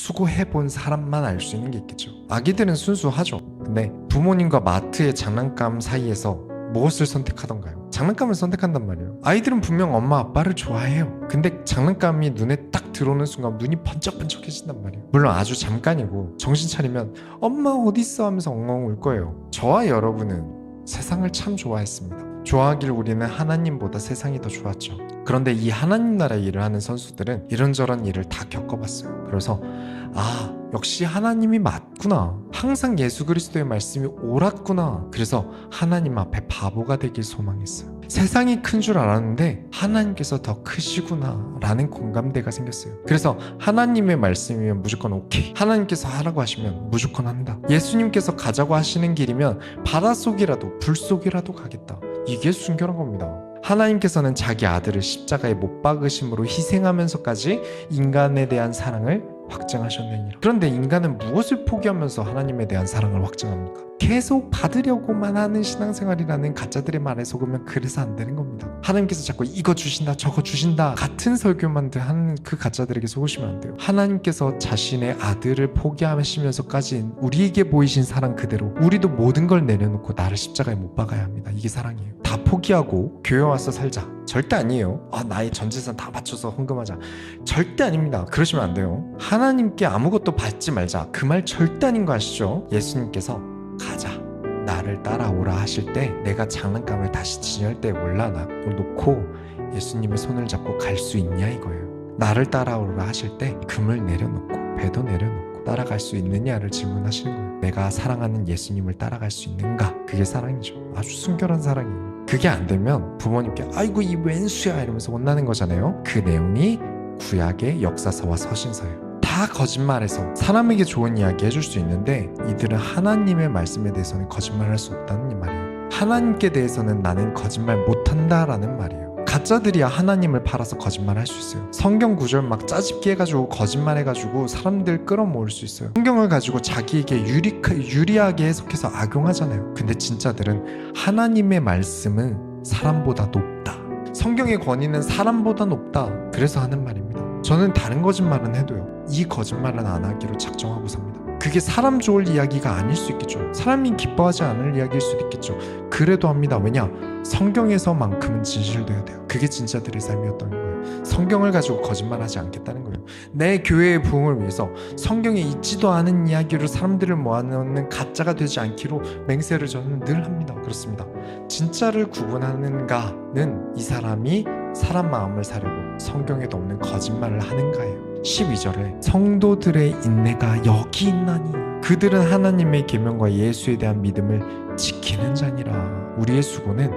수고해본 사람만 알 수 있는 게 있겠죠. 아기들은 순수하죠. 근데 부모님과 마트의 장난감 사이에서 무엇을 선택하던가요? 장난감을 선택한단 말이에요. 아이들은 분명 엄마 아빠를 좋아해요. 근데 장난감이 눈에 딱 들어오는 순간 눈이 번쩍번쩍해진단 말이에요. 물론 아주 잠깐이고 정신 차리면 엄마 어딨어 하면서 엉엉 울 거예요. 저와 여러분은 세상을 참 좋아했습니다. 좋아하길 우리는 하나님보다 세상이 더 좋았죠. 그런데 이 하나님 나라 일을 하는 선수들은 이런저런 일을 다 겪어봤어요. 그래서 역시 하나님이 맞구나. 항상 예수 그리스도의 말씀이 옳았구나. 그래서 하나님 앞에 바보가 되길 소망했어요. 세상이 큰 줄 알았는데 하나님께서 더 크시구나 라는 공감대가 생겼어요. 그래서 하나님의 말씀이면 무조건 오케이, 하나님께서 하라고 하시면 무조건 한다. 예수님께서 가자고 하시는 길이면 바닷속이라도 불속이라도 가겠다. 이게 순결한 겁니다. 하나님께서는 자기 아들을 십자가에 못 박으심으로 희생하면서까지 인간에 대한 사랑을 확증하셨느니라. 그런데 인간은 무엇을 포기하면서 하나님에 대한 사랑을 확증합니까? 계속 받으려고만 하는 신앙생활이라는 가짜들의 말에 속으면 그래서 안 되는 겁니다. 하나님께서 자꾸 이거 주신다 저거 주신다 같은 설교만 하는 그 가짜들에게 속으시면 안 돼요. 하나님께서 자신의 아들을 포기하시면서까지 우리에게 보이신 사랑 그대로 우리도 모든 걸 내려놓고 나를 십자가에 못 박아야 합니다. 이게 사랑이에요. 다 포기하고 교회 와서 살자. 절대 아니에요. 나의 전 재산 다 바쳐서 헌금하자. 절대 아닙니다. 그러시면 안 돼요. 하나님께 아무것도 받지 말자. 그 말 절대 아닌 거 아시죠? 예수님께서 가자, 나를 따라오라 하실 때 내가 장난감을 다시 진열대에 올려놓고 예수님의 손을 잡고 갈 수 있냐 이거예요. 나를 따라오라 하실 때 금을 내려놓고 배도 내려놓고 따라갈 수 있느냐를 질문하시는 거예요. 내가 사랑하는 예수님을 따라갈 수 있는가? 그게 사랑이죠. 아주 순결한 사랑이에요. 그게 안 되면 부모님께 아이고 이 웬수야 이러면서 혼나는 거잖아요. 그 내용이 구약의 역사서와 서신서예요. 다 거짓말해서 사람에게 좋은 이야기 해줄 수 있는데 이들은 하나님의 말씀에 대해서는 거짓말할 수 없다는 말이에요. 하나님께 대해서는 나는 거짓말 못한다라는 말이에요. 가짜들이야 하나님을 팔아서 거짓말할 수 있어요. 성경 구절 막 짜집기 해가지고 거짓말해가지고 사람들 끌어모을 수 있어요. 성경을 가지고 자기에게 유리하게 해석해서 악용하잖아요. 근데 진짜들은 하나님의 말씀은 사람보다 높다. 성경의 권위는 사람보다 높다. 그래서 하는 말입니다. 저는 다른 거짓말은 해도요, 이 거짓말은 안 하기로 작정하고 삽니다. 그게 사람 좋을 이야기가 아닐 수 있겠죠. 사람이 기뻐하지 않을 이야기일 수도 있겠죠. 그래도 합니다. 왜냐? 성경에서만큼은 진실돼야 돼요. 그게 진짜들의 삶이었던 거예요. 성경을 가지고 거짓말하지 않겠다는 거예요. 내 교회의 부흥을 위해서 성경에 있지도 않은 이야기로 사람들을 모아놓는 가짜가 되지 않기로 맹세를 저는 늘 합니다. 그렇습니다. 진짜를 구분하는가는 이 사람이 사람 마음을 사려고 성경에도 없는 거짓말을 하는가예요. 12절에 성도들의 인내가 여기 있나니 그들은 하나님의 계명과 예수에 대한 믿음을 지키는 자니라. 우리의 수고는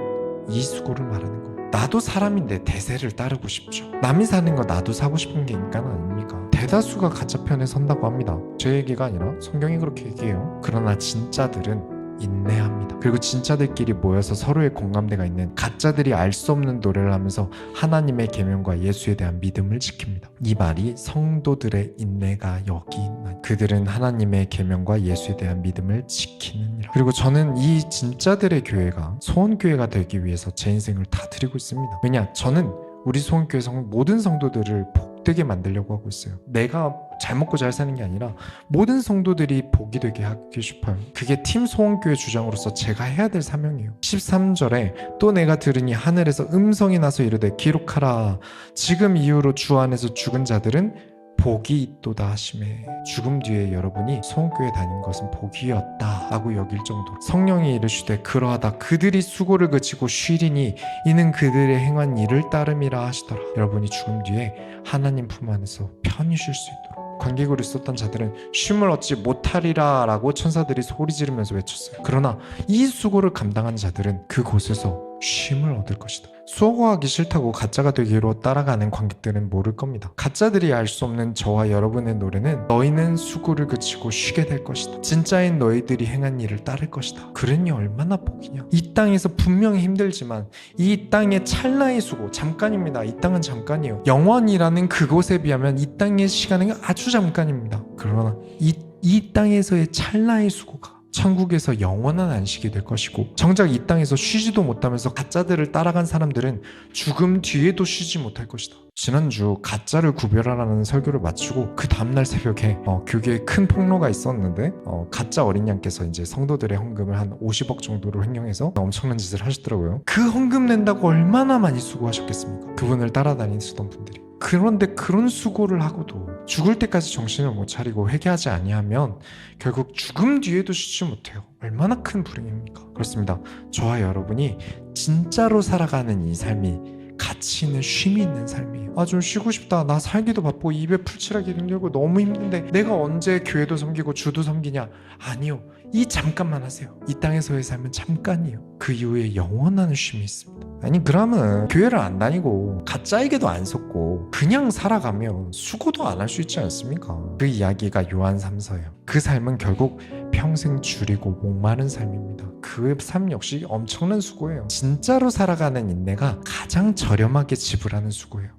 이 수고를 말하는 거예요. 나도 사람인데 대세를 따르고 싶죠. 남이 사는 거 나도 사고 싶은 게 인간 아닙니까? 대다수가 가짜 편에 선다고 합니다. 제 얘기가 아니라 성경이 그렇게 얘기해요. 그러나 진짜들은 인내합니다. 그리고 진짜들끼리 모여서 서로의 공감대가 있는 가짜들이 알 수 없는 노래를 하면서 하나님의 계명과 예수에 대한 믿음을 지킵니다. 이 말이 성도들의 인내가 여기 있나. 그들은 하나님의 계명과 예수에 대한 믿음을 지키느니라. 그리고 저는 이 진짜들의 교회가 소원교회가 되기 위해서 제 인생을 다 드리고 있습니다. 왜냐? 저는 우리 소원교회 모든 성도들을 복되게 만들려고 하고 있어요. 내가 잘 먹고 잘 사는 게 아니라 모든 성도들이 복이 되게 하고 싶어요. 그게 팀 소원교회 주장으로서 제가 해야 될 사명이에요. 13절에 또 내가 들으니 하늘에서 음성이 나서 이르되 기록하라. 지금 이후로 주 안에서 죽은 자들은 복이 있도다 하시매. 죽음 뒤에 여러분이 소원교회 다닌 것은 복이었다 라고 여길 정도로 성령이 이르시되 그러하다 그들이 수고를 그치고 쉬리니 이는 그들의 행한 일을 따름이라 하시더라. 여러분이 죽음 뒤에 하나님 품 안에서 편히 쉴 수 있도록 관객으로 있었던 자들은 쉼을 얻지 못하리라 라고 천사들이 소리 지르면서 외쳤어요. 그러나 이 수고를 감당한 자들은 그곳에서 쉼을 얻을 것이다. 수고하기 싫다고 가짜가 되기로 따라가는 관객들은 모를 겁니다. 가짜들이 알 수 없는 저와 여러분의 노래는 너희는 수고를 그치고 쉬게 될 것이다. 진짜인 너희들이 행한 일을 따를 것이다. 그러니 얼마나 복이냐. 이 땅에서 분명히 힘들지만 이 땅의 찰나의 수고, 잠깐입니다. 이 땅은 잠깐이에요. 영원이라는 그곳에 비하면 이 땅의 시간은 아주 잠깐입니다. 그러나 이 땅에서의 찰나의 수고가 천국에서 영원한 안식이 될 것이고, 정작 이 땅에서 쉬지도 못하면서 가짜들을 따라간 사람들은 죽음 뒤에도 쉬지 못할 것이다. 지난주 가짜를 구별하라는 설교를 마치고 그 다음날 새벽에 교계에 큰 폭로가 있었는데, 가짜 어린 양께서 이제 성도들의 헌금을 한 50억 정도로 횡령해서 엄청난 짓을 하셨더라고요. 그 헌금 낸다고 얼마나 많이 수고하셨겠습니까? 그분을 따라다니시던 분들이. 그런데 그런 수고를 하고도 죽을 때까지 정신을 못 차리고 회개하지 아니하면 결국 죽음 뒤에도 쉬지 못해요. 얼마나 큰 불행입니까? 그렇습니다. 저와 여러분이 진짜로 살아가는 이 삶이 가치 있는 쉼이 있는 삶이에요. 좀 쉬고 싶다. 나 살기도 바쁘고 입에 풀칠하기 힘들고 너무 힘든데 내가 언제 교회도 섬기고 주도 섬기냐? 아니요. 이 잠깐만 하세요. 이 땅에서의 삶은 잠깐이에요. 그 이후에 영원한 쉼이 있습니다. 아니, 그러면 교회를 안 다니고 가짜에게도 안 속고 그냥 살아가면 수고도 안 할 수 있지 않습니까? 그 이야기가 요한 3서예요. 그 삶은 결국 평생 줄이고 목마른 삶입니다. 그 삶 역시 엄청난 수고예요. 진짜로 살아가는 인내가 가장 저렴하게 지불하는 수고예요.